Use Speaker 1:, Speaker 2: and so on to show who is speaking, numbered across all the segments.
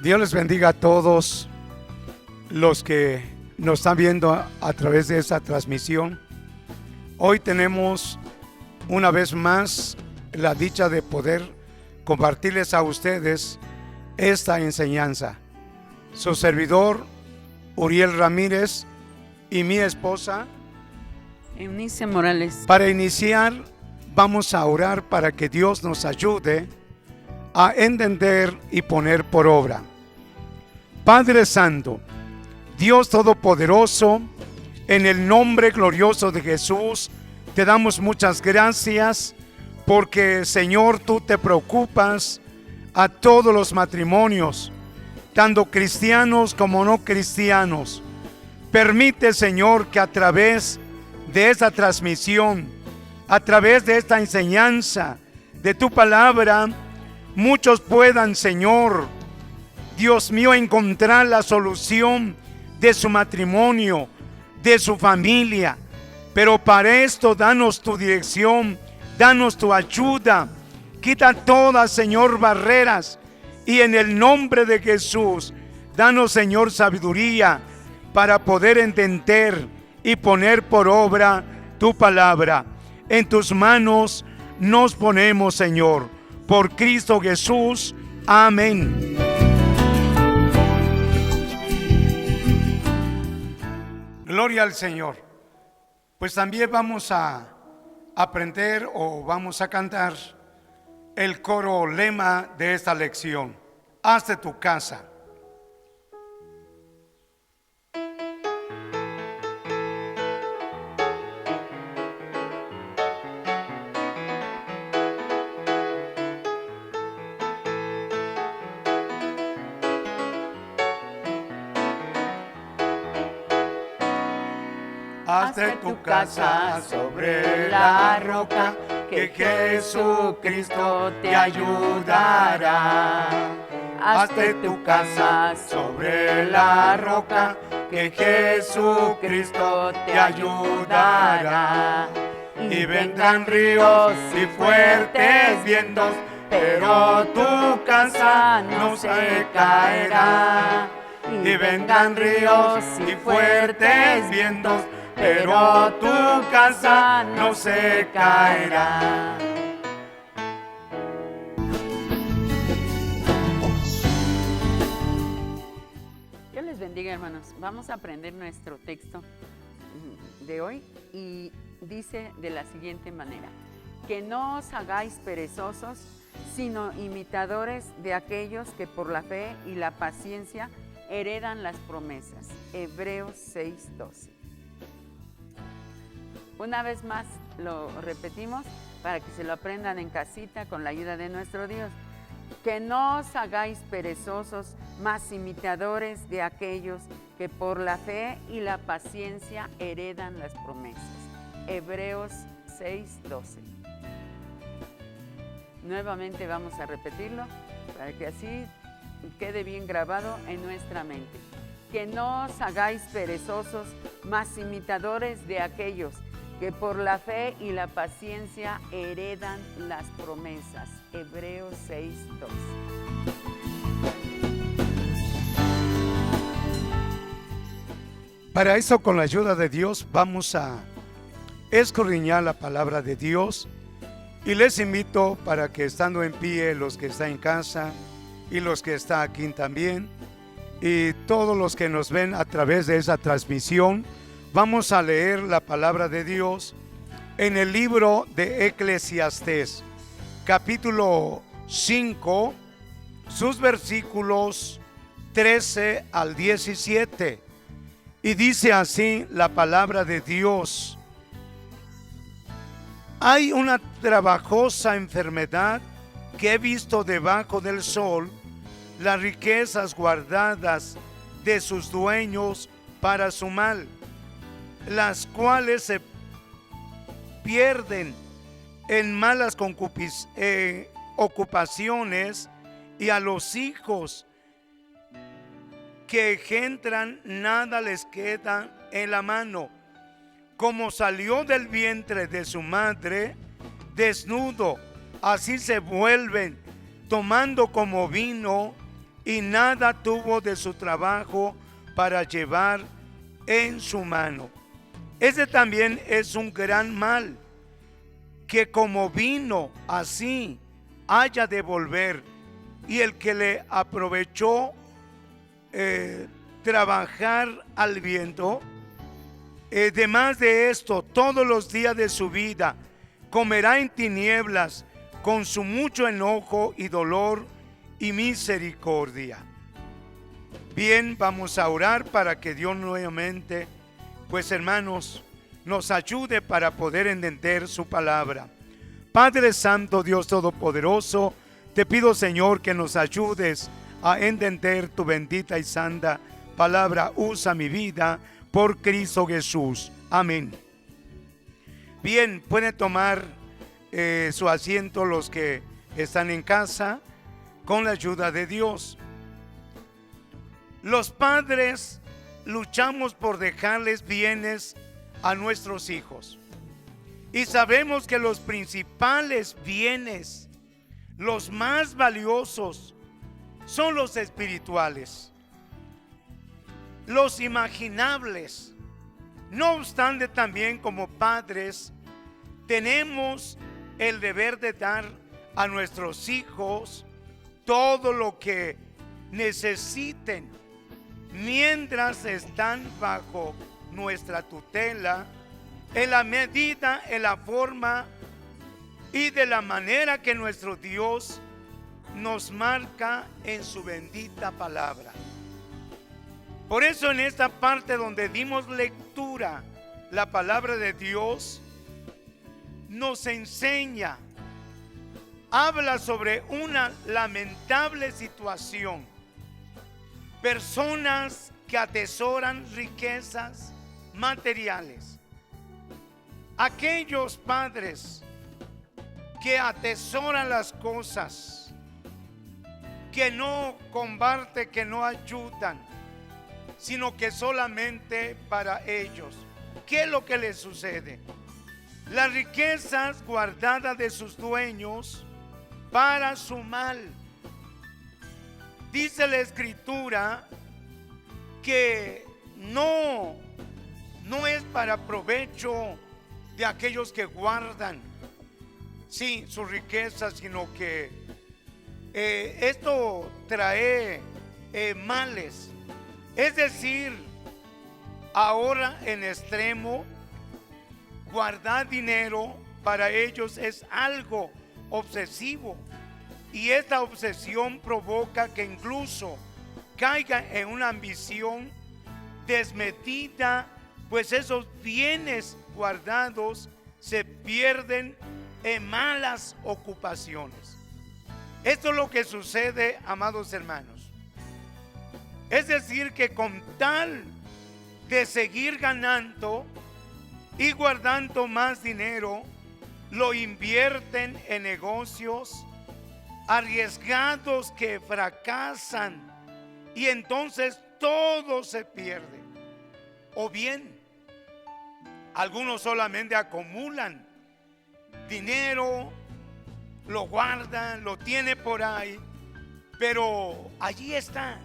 Speaker 1: Dios les bendiga a todos los que nos están viendo a través de esta transmisión. Hoy tenemos una vez más la dicha de poder compartirles a ustedes esta enseñanza. Su servidor, Uriel Ramírez, y mi esposa,
Speaker 2: Eunice Morales.
Speaker 1: Para iniciar, vamos a orar para que Dios nos ayude a entender y poner por obra. Padre Santo, Dios Todopoderoso, en el nombre glorioso de Jesús, te damos muchas gracias porque, Señor, tú te preocupas a todos los matrimonios, tanto cristianos como no cristianos. Permite, Señor, que a través de esta transmisión, a través de esta enseñanza de tu palabra, muchos puedan, Señor, Dios mío, encontrar la solución de su matrimonio, de su familia. Pero para esto, danos tu dirección, danos tu ayuda. Quita todas, Señor, barreras. Y en el nombre de Jesús, danos, Señor, sabiduría para poder entender y poner por obra tu palabra. En tus manos nos ponemos, Señor, por Cristo Jesús. Amén. Gloria al Señor. Pues también vamos a aprender o vamos a cantar el coro lema de esta lección. Haz de tu casa. Haz de tu casa sobre la roca, que Jesucristo te ayudará. Haz de tu casa sobre la roca, que Jesucristo te ayudará. Y vendrán ríos y fuertes vientos, pero tu casa no se caerá. Y vendrán ríos y fuertes vientos, pero tu casa no se caerá.
Speaker 2: Dios les bendiga, hermanos. Vamos a aprender nuestro texto de hoy y dice de la siguiente manera: que no os hagáis perezosos, sino imitadores de aquellos que por la fe y la paciencia heredan las promesas. Hebreos 6:12. Una vez más lo repetimos para que se lo aprendan en casita con la ayuda de nuestro Dios. Que no os hagáis perezosos, mas imitadores de aquellos que por la fe y la paciencia heredan las promesas. Hebreos 6:12. Nuevamente vamos a repetirlo para que así quede bien grabado en nuestra mente. Que no os hagáis perezosos, mas imitadores de aquellos que por la fe y la paciencia heredan las promesas. Hebreos 6:12.
Speaker 1: Para eso, con la ayuda de Dios, vamos a escudriñar la palabra de Dios. Y les invito para que, estando en pie, los que están en casa y los que están aquí también, y todos los que nos ven a través de esa transmisión, vamos a leer la palabra de Dios en el libro de Eclesiastés, capítulo 5, sus versículos 13 al 17. Y dice así la palabra de Dios: hay una trabajosa enfermedad que he visto debajo del sol, las riquezas guardadas de sus dueños para su mal, las cuales se pierden en malas ocupaciones, y a los hijos que engendran nada les queda en la mano. Como salió del vientre de su madre desnudo, así se vuelven, tomando como vino y nada tuvo de su trabajo para llevar en su mano. Ese también es un gran mal, que como vino así haya de volver, y el que le aprovechó trabajar al viento, además de esto, todos los días de su vida comerá en tinieblas con su mucho enojo y dolor y misericordia. Bien, vamos a orar para que Dios nuevamente, pues hermanos, nos ayude para poder entender su palabra. Padre Santo, Dios Todopoderoso, te pido, Señor, que nos ayudes a entender tu bendita y santa palabra. Usa mi vida por Cristo Jesús. Amén. Bien, pueden tomar su asiento los que están en casa con la ayuda de Dios. Los padres luchamos por dejarles bienes a nuestros hijos. Y sabemos que los principales bienes, los más valiosos, son los espirituales, los imaginables. No obstante, también como padres tenemos el deber de dar a nuestros hijos todo lo que necesiten mientras están bajo nuestra tutela, en la medida, en la forma y de la manera que nuestro Dios nos marca en su bendita palabra. Por eso en esta parte donde dimos lectura, la palabra de Dios nos enseña, habla sobre una lamentable situación. Personas que atesoran riquezas materiales. Aquellos padres que atesoran las cosas, que no comparten, que no ayudan, sino que solamente para ellos. ¿Qué es lo que les sucede? Las riquezas guardadas de sus dueños para su mal. Dice la Escritura que no es para provecho de aquellos que guardan, sí, sus riquezas, sino que esto trae males. Es decir, ahora en extremo, guardar dinero para ellos es algo obsesivo, y esta obsesión provoca que incluso caiga en una ambición desmedida, pues esos bienes guardados se pierden en malas ocupaciones. Esto es lo que sucede, amados hermanos. Es decir, que con tal de seguir ganando y guardando más dinero, lo invierten en negocios arriesgados que fracasan, y entonces todo se pierde. O bien, algunos solamente acumulan dinero, lo guardan, lo tiene por ahí, pero allí está.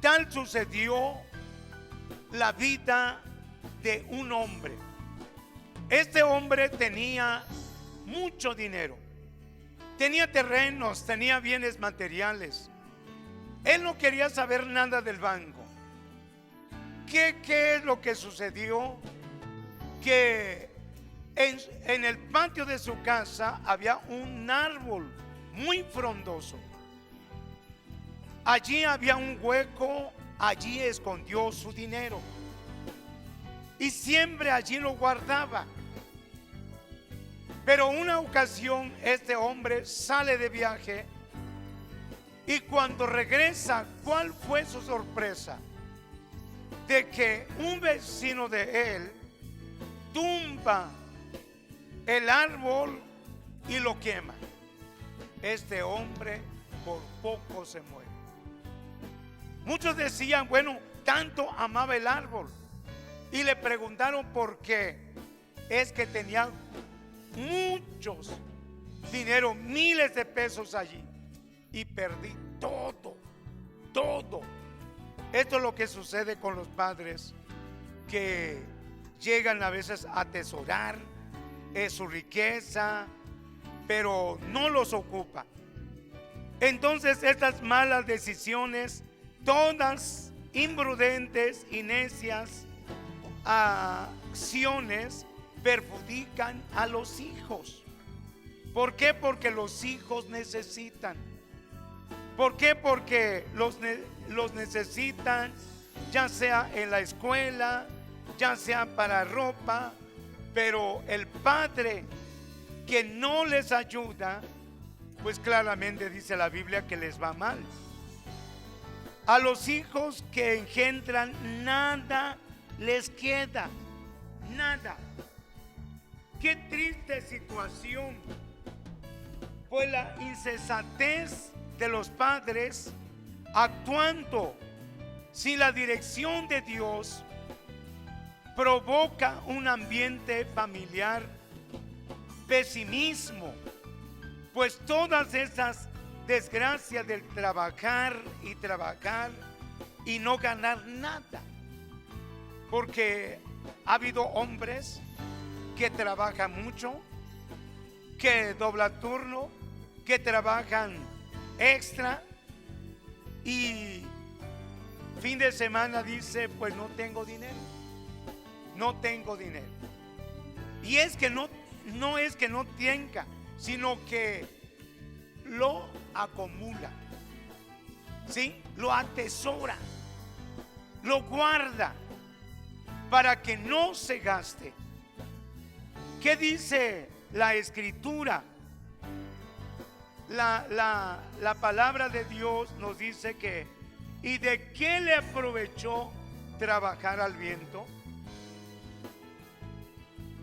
Speaker 1: Tal sucedió la vida de un hombre. Este hombre tenía mucho dinero, tenía terrenos, tenía bienes materiales. Él no quería saber nada del banco. ¿Qué es lo que sucedió? Que en el patio de su casa había un árbol muy frondoso. Allí había un hueco, allí escondió su dinero y siempre allí lo guardaba. Pero una ocasión este hombre sale de viaje, y cuando regresa, ¿cuál fue su sorpresa? De que un vecino de él tumba el árbol y lo quema. Este hombre por poco se muere. Muchos decían, bueno, tanto amaba el árbol, y le preguntaron por qué. Es que tenía muchos dinero, miles de pesos allí, y perdí todo. Esto es lo que sucede con los padres que llegan a veces a atesorar su riqueza, pero no los ocupa. Entonces estas malas decisiones, todas imprudentes y necias acciones, perjudican a los hijos. ¿Por qué? Porque los hijos necesitan. ¿Por qué? Porque los necesitan, ya sea en la escuela, ya sea para ropa, pero el padre que no les ayuda, pues claramente dice la Biblia que les va mal. A los hijos que engendran nada les queda, nada. Qué triste situación, pues la insensatez de los padres actuando sin la dirección de Dios provoca un ambiente familiar, pesimismo, pues todas esas desgracias del trabajar y no ganar nada, porque ha habido hombres que trabajan mucho, que doblan turno, que trabajan extra y fin de semana dice, pues no tengo dinero. Y es que no es que no tenga, sino que lo acumula, ¿sí? Lo atesora, lo guarda para que no se gaste. ¿Qué dice la Escritura? La palabra de Dios nos dice que ¿y de qué le aprovechó trabajar al viento?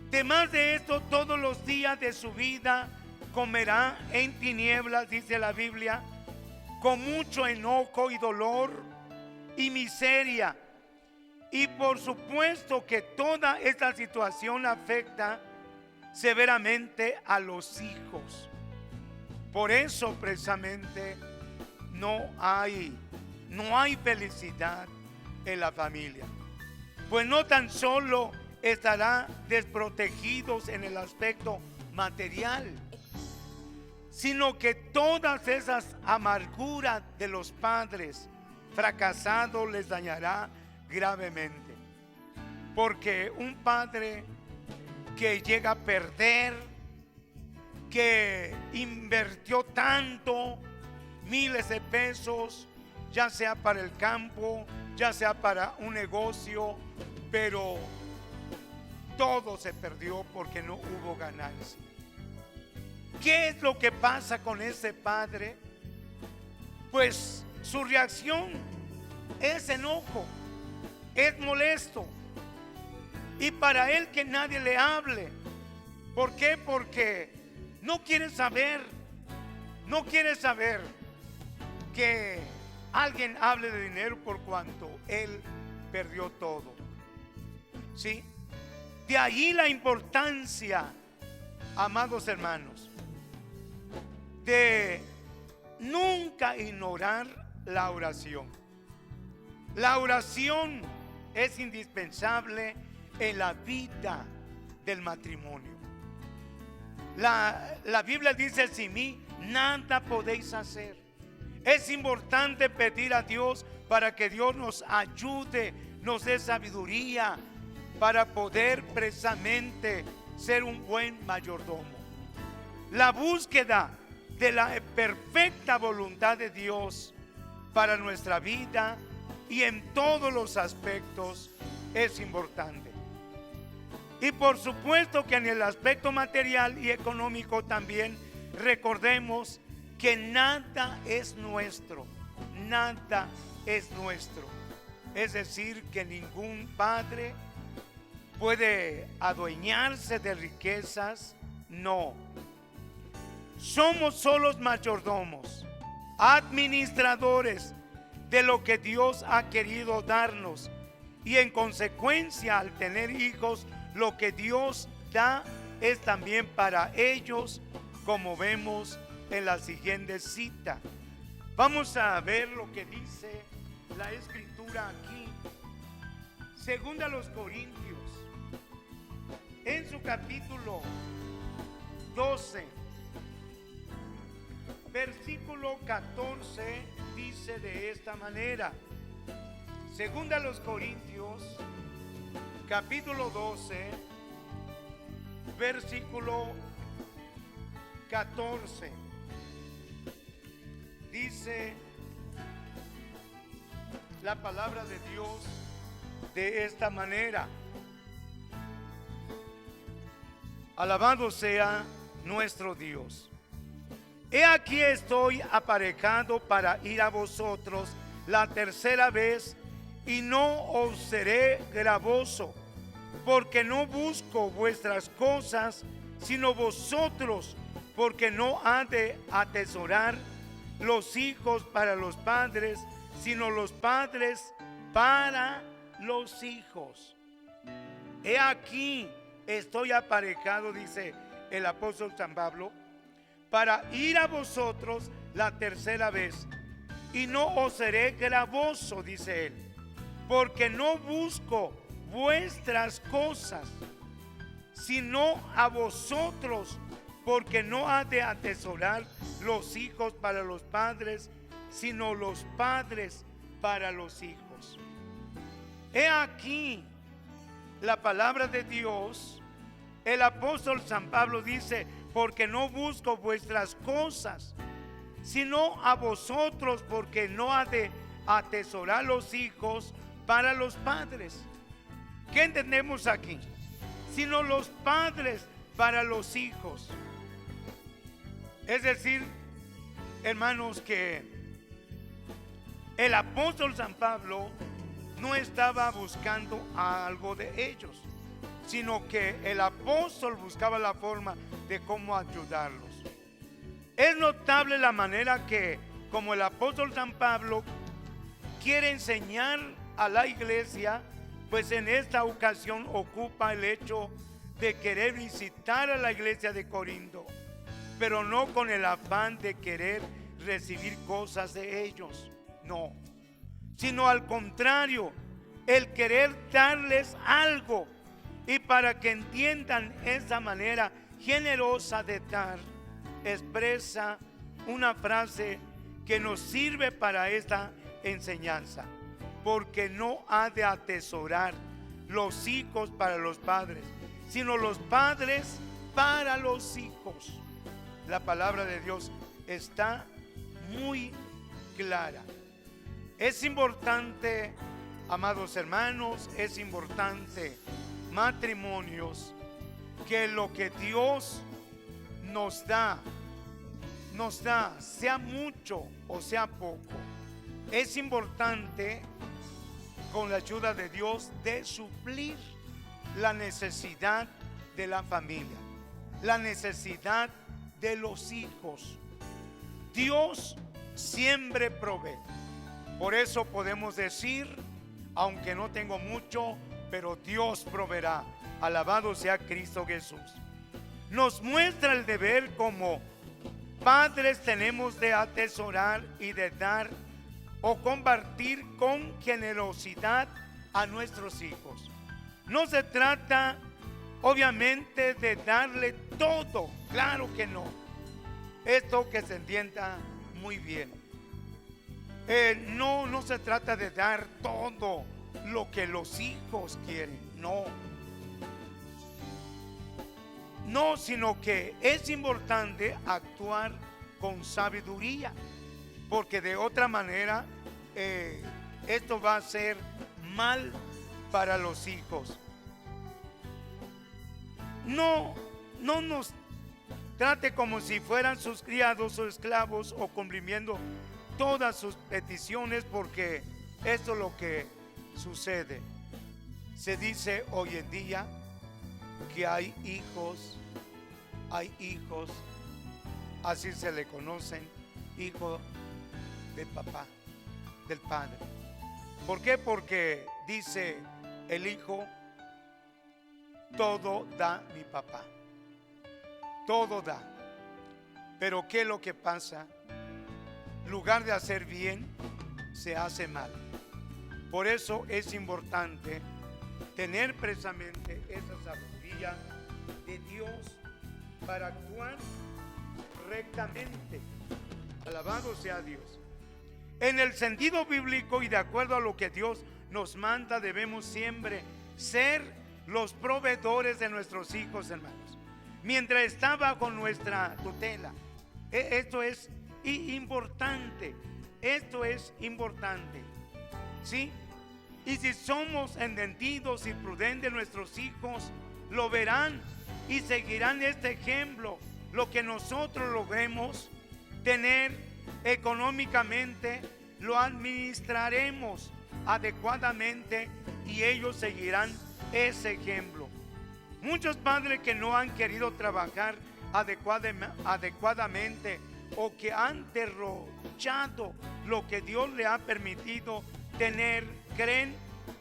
Speaker 1: Además de esto, todos los días de su vida comerá en tinieblas, dice la Biblia, con mucho enojo y dolor y miseria. Y por supuesto que toda esta situación afecta severamente a los hijos. Por eso precisamente no hay felicidad en la familia. Pues no tan solo estarán desprotegidos en el aspecto material, sino que todas esas amarguras de los padres fracasados les dañará gravemente. Porque un padre que llega a perder, que invirtió tanto, miles de pesos, ya sea para el campo, ya sea para un negocio, pero todo se perdió porque no hubo ganancia. ¿Qué es lo que pasa con ese padre? Pues su reacción es enojo, es molesto, y para él que nadie le hable. ¿Por qué? Porque no quiere saber que alguien hable de dinero, por cuanto él perdió todo. ¿Sí? De ahí la importancia, amados hermanos, de nunca ignorar la oración. La oración es indispensable en la vida del matrimonio. La Biblia dice: sin mí nada podéis hacer. Es importante pedir a Dios para que Dios nos ayude, nos dé sabiduría para poder precisamente ser un buen mayordomo. La búsqueda de la perfecta voluntad de Dios para nuestra vida y en todos los aspectos es importante. Y por supuesto que en el aspecto material y económico también recordemos que nada es nuestro, nada es nuestro. Es decir, que ningún padre puede adueñarse de riquezas, no. Somos solos mayordomos, administradores de lo que Dios ha querido darnos, y en consecuencia, al tener hijos, lo que Dios da es también para ellos, como vemos en la siguiente cita. Vamos a ver lo que dice la escritura aquí. Segunda a los Corintios, en su capítulo 12, versículo 14, dice de esta manera. Segunda a los Corintios, capítulo 12, versículo 14. Dice la palabra de Dios de esta manera. Alabado sea nuestro Dios. He aquí estoy aparejado para ir a vosotros la tercera vez, y no os seré gravoso, porque no busco vuestras cosas, sino vosotros, porque no ha de atesorar los hijos para los padres, sino los padres para los hijos. He aquí estoy aparejado, dice el apóstol San Pablo, para ir a vosotros la tercera vez, y no os seré gravoso, dice él, porque no busco vuestras cosas, sino a vosotros, porque no ha de atesorar los hijos para los padres, sino los padres para los hijos. He aquí la palabra de Dios. El apóstol San Pablo dice: porque no busco vuestras cosas, sino a vosotros, porque no ha de atesorar los hijos para los padres. ¿Qué entendemos aquí? Sino los padres para los hijos. Es decir, hermanos, que el apóstol San Pablo no estaba buscando algo de ellos, sino que el apóstol buscaba la forma de cómo ayudarlos. Es notable la manera que, como el apóstol San Pablo quiere enseñar a la iglesia, pues en esta ocasión ocupa el hecho de querer visitar a la iglesia de Corinto, pero no con el afán de querer recibir cosas de ellos, no, sino al contrario, el querer darles algo, y para que entiendan esa manera generosa de dar, expresa una frase que nos sirve para esta enseñanza: porque no ha de atesorar los hijos para los padres, sino los padres para los hijos. La palabra de Dios está muy clara. Es importante, amados hermanos, es importante, matrimonios, que lo que Dios nos da, sea mucho o sea poco, es importante, con la ayuda de Dios, de suplir la necesidad de la familia, la necesidad de los hijos. Dios siempre provee. Por eso podemos decir: aunque no tengo mucho, pero Dios proveerá. Alabado sea Cristo Jesús. Nos muestra el deber como padres tenemos de atesorar y de dar o compartir con generosidad a nuestros hijos. No se trata obviamente de darle todo, claro que no. Esto que se entienda muy bien. No se trata de dar todo lo que los hijos quieren, no, sino que es importante actuar con sabiduría, porque de otra manera esto va a ser mal para los hijos. No nos trate como si fueran sus criados o esclavos, o cumpliendo todas sus peticiones, porque esto es lo que sucede. Se dice hoy en día que hay hijos, así se le conocen, hijos del papá, del padre. ¿Por qué? Porque dice el hijo: todo da mi papá, todo da. Pero ¿qué es lo que pasa? En lugar de hacer bien, se hace mal. Por eso es importante tener precisamente esa sabiduría de Dios para actuar rectamente. Alabado sea Dios. En el sentido bíblico y de acuerdo a lo que Dios nos manda, debemos siempre ser los proveedores de nuestros hijos, hermanos, mientras está bajo nuestra tutela. Esto es importante. Esto es importante, ¿sí? Y si somos entendidos y prudentes, nuestros hijos lo verán y seguirán este ejemplo. Lo que nosotros logremos tener económicamente, lo administraremos adecuadamente y ellos seguirán ese ejemplo. Muchos padres que no han querido trabajar adecuadamente o que han derrochado lo que Dios le ha permitido tener, creen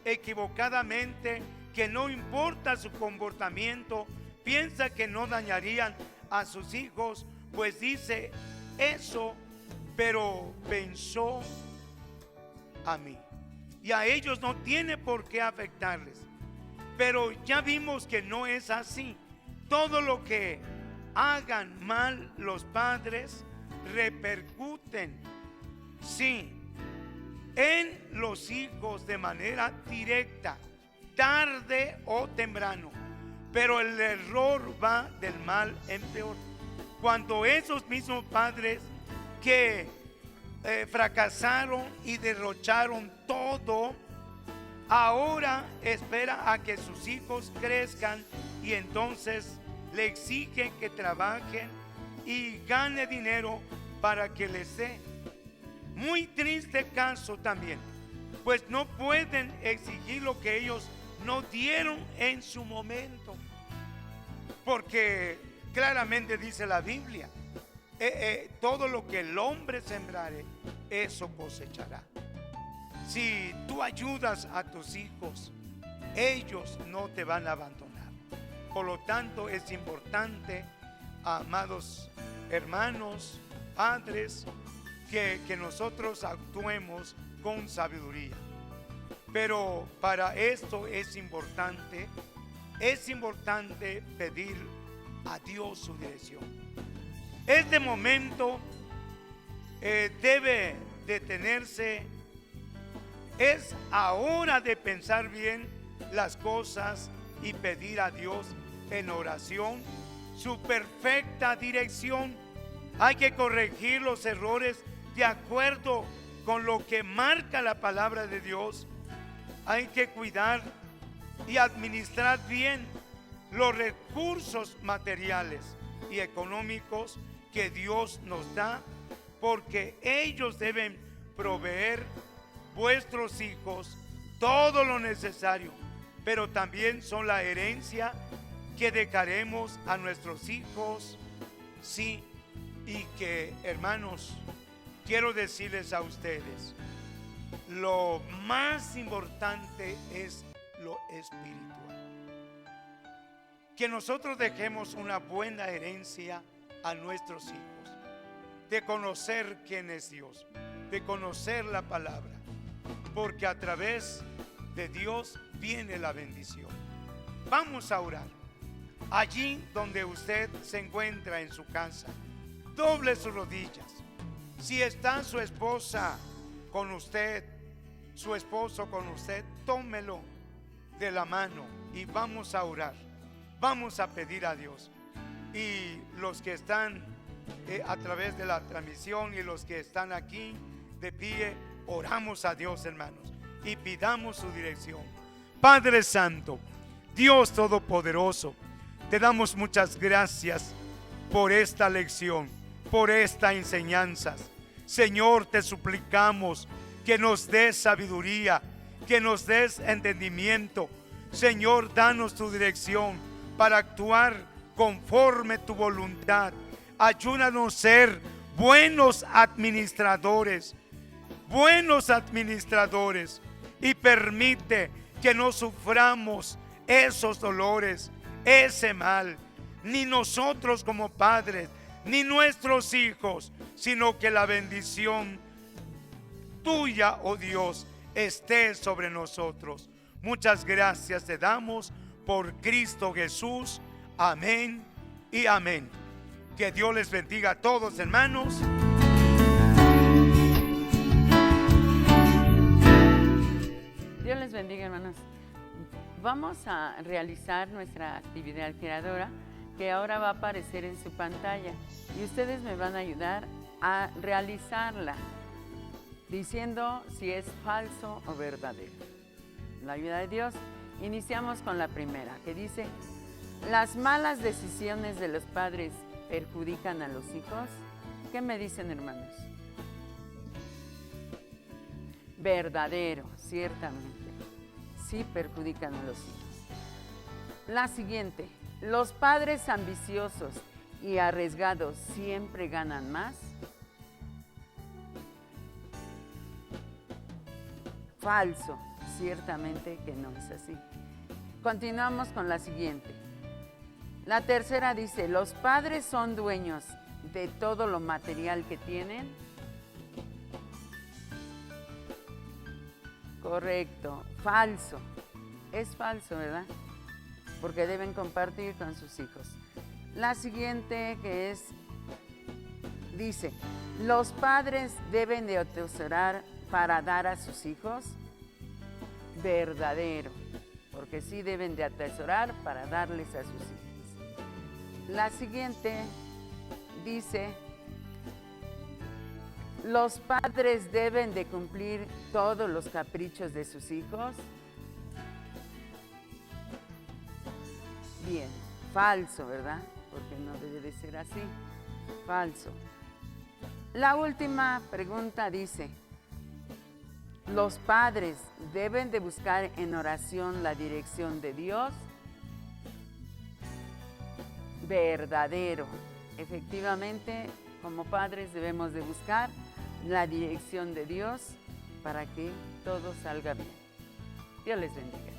Speaker 1: equivocadamente que no importa su comportamiento, piensa que no dañarían a sus hijos, pues dice eso, pero pensó a mí y a ellos no tiene por qué afectarles. Pero ya vimos que no es así. Todo lo que hagan mal los padres repercuten, sí, en los hijos de manera directa, tarde o temprano. Pero el error va del mal en peor. Cuando esos mismos padres que fracasaron y derrocharon todo, ahora espera a que sus hijos crezcan y entonces le exigen que trabajen y gane dinero para que les dé. Muy triste caso también, pues no pueden exigir lo que ellos no dieron en su momento, porque claramente dice la Biblia, todo lo que el hombre sembrare, eso cosechará. Si tú ayudas a tus hijos, ellos no te van a abandonar. Por lo tanto, es importante, amados hermanos, padres, que nosotros actuemos con sabiduría. Pero para esto es importante pedir a Dios su dirección. Este momento debe detenerse. Es ahora de pensar bien las cosas y pedir a Dios en oración su perfecta dirección. Hay que corregir los errores de acuerdo con lo que marca la palabra de Dios. Hay que cuidar y administrar bien los recursos materiales y económicos que Dios nos da, porque ellos deben proveer vuestros hijos todo lo necesario, pero también son la herencia que dejaremos a nuestros hijos. Sí, y que, hermanos, quiero decirles a ustedes, lo más importante es lo espiritual. Que nosotros dejemos una buena herencia a nuestros hijos, de conocer quién es Dios, de conocer la palabra, porque a través de Dios viene la bendición. Vamos a orar. Allí donde usted se encuentra en su casa, doble sus rodillas. Si está su esposa con usted, su esposo con usted, tómelo de la mano y vamos a orar. Vamos a pedir a Dios. Y los que están a través de la transmisión y los que están aquí de pie, oramos a Dios, hermanos, y pidamos su dirección. Padre Santo, Dios Todopoderoso, te damos muchas gracias por esta lección, por esta enseñanza. Señor, te suplicamos que nos des sabiduría, que nos des entendimiento. Señor, danos tu dirección para actuar conforme tu voluntad. Ayúdanos a ser buenos administradores, y permite que no suframos esos dolores, ese mal, ni nosotros como padres, ni nuestros hijos, sino que la bendición tuya, oh Dios, esté sobre nosotros. Muchas gracias te damos por Cristo Jesús. Amén y amén. Que Dios les bendiga a todos, hermanos.
Speaker 2: Dios les bendiga, hermanos. Vamos a realizar nuestra actividad creadora, que ahora va a aparecer en su pantalla, y ustedes me van a ayudar a realizarla diciendo si es falso o verdadero. La ayuda de Dios. Iniciamos con la primera, que dice: ¿las malas decisiones de los padres perjudican a los hijos? ¿Qué me dicen, hermanos? Verdadero, ciertamente. Sí perjudican a los hijos. La siguiente: ¿los padres ambiciosos y arriesgados siempre ganan más? Falso, ciertamente que no es así. Continuamos con la siguiente. La tercera dice: ¿los padres son dueños de todo lo material que tienen? Correcto, falso. Es falso, ¿verdad? Porque deben compartir con sus hijos. La siguiente que es, dice: ¿los padres deben de atesorar para dar a sus hijos? Verdadero, porque sí deben de atesorar para darles a sus hijos. La siguiente dice: ¿los padres deben de cumplir todos los caprichos de sus hijos? Bien, falso, ¿verdad? Porque no debe de ser así. Falso. La última pregunta dice: ¿los padres deben de buscar en oración la dirección de Dios? Verdadero. Efectivamente, como padres debemos de buscar la dirección de Dios para que todo salga bien. Dios les bendiga.